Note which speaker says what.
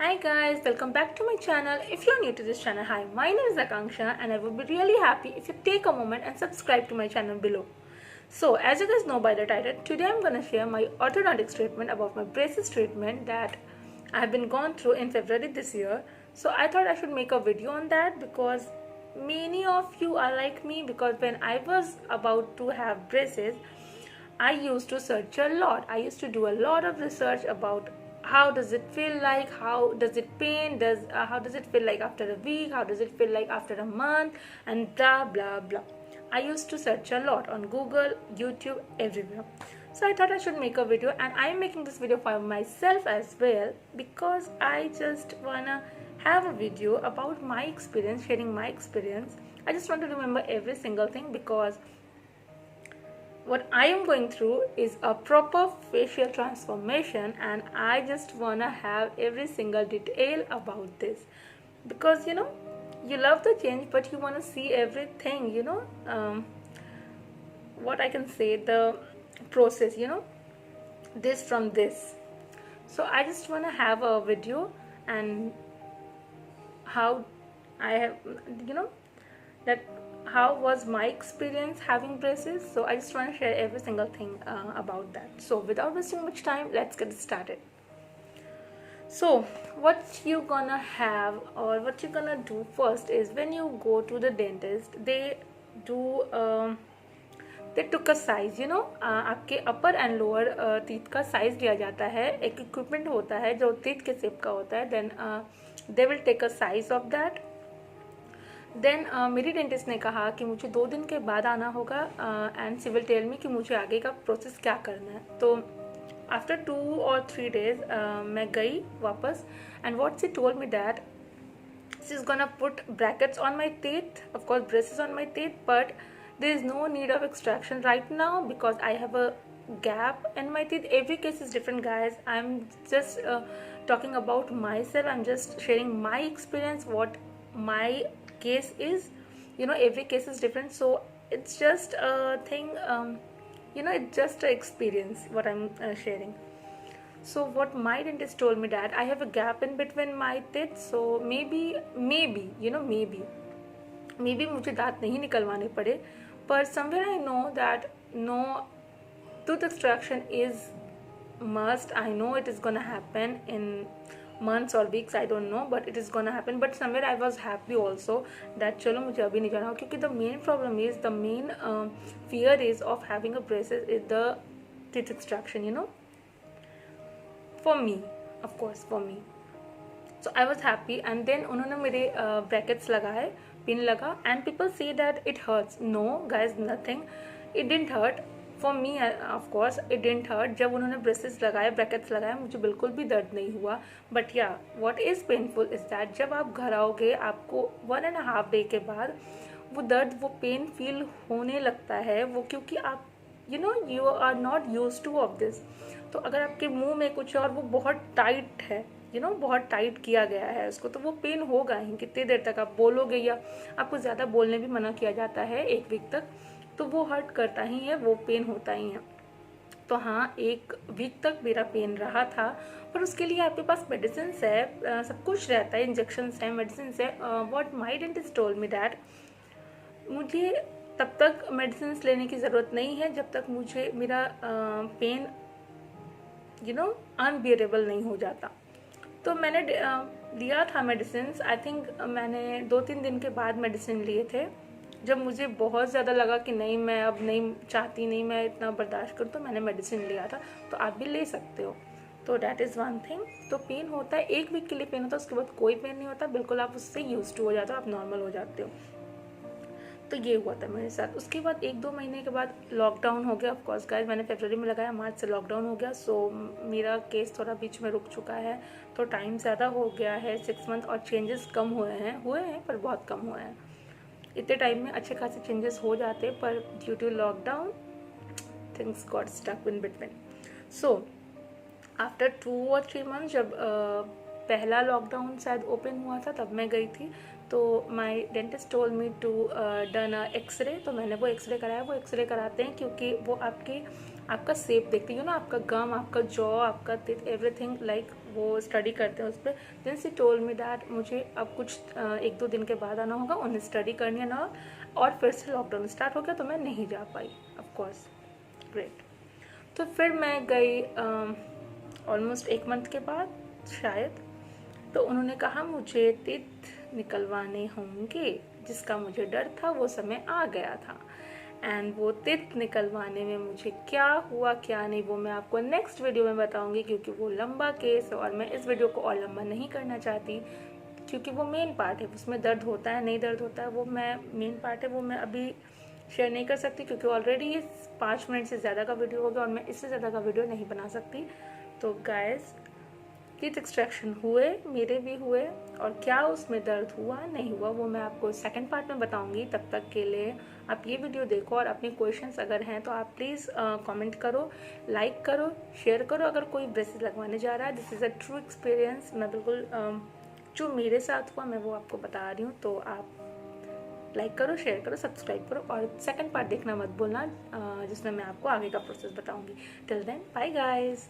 Speaker 1: Hi guys, welcome back to my channel. If you're new to this channel, hi, my name is Akanksha and I would be really happy if you take a moment and subscribe to my channel below. So as you guys know by the title, today I'm gonna share my orthodontics treatment about my braces treatment that I have been gone through in February this year. So I thought I should make a video on that because many of you are like me, because when I was about to have braces, I used to search a lot. I used to do a lot of research about how does it feel like, how does it pain, how does it feel like after a week, how does it feel like after a month, and blah blah blah. I used to search a lot on Google, YouTube, everywhere. So I thought I should make a video, and I am making this video for myself as well because I just wanna have a video about my experience, sharing my experience. I just want to remember every single thing because what I am going through is a proper facial transformation, and I just wanna have every single detail about this because you love the change but you wanna see everything, what I can say, the process, this from this. So I just wanna have a video and how I have, that how was my experience having braces. So I just want to share every single thing about that. So without wasting much time, let's get started. So what you gonna have or what you're gonna do first is when you go to the dentist, they do they took a size, आपके अपर and lower teeth का size लिया जाता है. एक equipment होता है जो teeth के शेप का होता है. Then they will take a size of that. Then मेरी डेंटिस्ट ने कहा कि मुझे 2 दिन के बाद आना होगा and she will tell me कि मुझे आगे का प्रोसेस क्या करना है. तो आफ्टर 2 or 3 days मैं गई वापस and what she told me that she is gonna put brackets on my teeth, of course braces on my teeth, but there is no need of extraction right now because I have a gap in my teeth. Every case is different, guys. I'm just talking about myself. I'm just sharing my experience, what my case is. Every case is different, so it's just a thing, it's just an experience what I'm sharing. So what my dentist told me that I have a gap in between my teeth, so maybe मुझे दांत नहीं निकलवाने पड़े, पर somewhere I know that no tooth extraction is must. I know it is gonna happen in months or weeks, I don't know, but it is gonna happen. But somewhere I was happy also that चलो मुझे अभी नहीं जाना, क्योंकि the main problem is, the main fear is of having a braces is the teeth extraction, for me, of course, for me. So I was happy, and then उन्होंने मेरे brackets लगाए, pin लगा, and people say that it hurts. No guys, nothing, it didn't hurt. For me of course it didn't hurt. जब उन्होंने braces लगाए, brackets लगाए, मुझे बिल्कुल भी दर्द नहीं हुआ. बट या what is painful is that जब आप घर आओगे, आपको 1.5 डे के बाद वो दर्द, वो पेन फील होने लगता है. वो क्योंकि आप you are not use to of this. तो अगर आपके मुंह में कुछ और वो बहुत टाइट है, बहुत टाइट किया गया है उसको, तो वो पेन होगा ही. कितनी देर तक आप बोलोगे, या आपको ज़्यादा बोलने भी मना किया जाता है 1 वीक तक, तो वो हर्ट करता ही है, वो पेन होता ही है. तो हाँ, 1 वीक तक मेरा पेन रहा था, पर उसके लिए आपके पास मेडिसिन है, सब कुछ रहता है, इंजेक्शंस है, मेडिसिन है. What my dentist told me that मुझे तब तक मेडिसिन लेने की ज़रूरत नहीं है जब तक मुझे मेरा पेन अनबियरेबल नहीं हो जाता. तो मैंने लिया था मेडिसिन. आई थिंक मैंने 2-3 दिन के बाद मेडिसिन लिए थे. जब मुझे बहुत ज़्यादा लगा कि नहीं, मैं अब नहीं चाहती, नहीं मैं इतना बर्दाश्त करूँ, तो मैंने मेडिसिन लिया था. तो आप भी ले सकते हो. तो डैट इज़ वन थिंग. तो पेन होता है, 1 वीक के लिए पेन होता है, उसके बाद कोई पेन नहीं होता, बिल्कुल आप उससे यूज टू हो जाते हो, आप नॉर्मल हो जाते हो. तो ये हुआ था मेरे साथ. उसके बाद 1-2 महीने के बाद लॉकडाउन हो गया. ऑफकोर्स गाइस, मैंने फरवरी में लगाया, मार्च से लॉकडाउन हो गया. सो मेरा केस थोड़ा बीच में रुक चुका है, तो टाइम ज़्यादा हो गया है, 6 मंथ, और चेंजेस कम हुए हैं पर बहुत कम हुए हैं. इतने टाइम में अच्छे खासे चेंजेस हो जाते, पर due to lockdown things got stuck in between. So after 2 or 3 months, जब पहला लॉकडाउन शायद ओपन हुआ था, तब मैं गई थी. तो my dentist told me to done x-ray. तो मैंने वो एक्सरे कराया. वो एक्सरे कराते हैं क्योंकि वो आपका शेप देखते हैं, आपका गम, आपका जॉ, आपका टीथ, एवरीथिंग, लाइक वो स्टडी करते हैं उस पर। Then she told me that मुझे अब कुछ 1-2 दिन के बाद आना होगा, उन्हें स्टडी करनी है ना, और फिर से लॉकडाउन स्टार्ट हो गया तो मैं नहीं जा पाई ऑफ कोर्स। ग्रेट। तो फिर मैं गई ऑलमोस्ट 1 मंथ के बाद शायद। तो उन्होंने कहा मुझे टीथ निकलवाने होंगे, जिसका मुझे डर था वो समय आ गया था। एंड वो टीथ निकलवाने में मुझे क्या हुआ क्या नहीं वो मैं आपको नेक्स्ट वीडियो में बताऊंगी, क्योंकि वो लंबा केस है और मैं इस वीडियो को और लंबा नहीं करना चाहती, क्योंकि वो मेन पार्ट है, उसमें दर्द होता है नहीं दर्द होता है वो मैं मेन पार्ट है वो मैं अभी शेयर नहीं कर सकती, क्योंकि ऑलरेडी ये 5 मिनट से ज़्यादा का वीडियो हो गया और मैं इससे ज़्यादा का वीडियो नहीं बना सकती। तो गाइस, टीथ एक्सट्रैक्शन हुए, मेरे भी हुए, और क्या उसमें दर्द हुआ नहीं हुआ वो मैं आपको सेकंड पार्ट में बताऊंगी। तब तक के लिए आप ये वीडियो देखो, और अपने क्वेश्चंस अगर हैं तो आप प्लीज़ कमेंट करो, लाइक करो, शेयर करो। अगर कोई ब्रेसेस लगवाने जा रहा है, this is a true experience, मैं बिल्कुल जो मेरे साथ हुआ मैं वो आपको बता रही हूँ। तो आप लाइक करो, शेयर करो, सब्सक्राइब करो, और सेकंड पार्ट देखना मत भूलना, जिसमें मैं आपको आगे का प्रोसेस बताऊंगी। Till then, bye guys.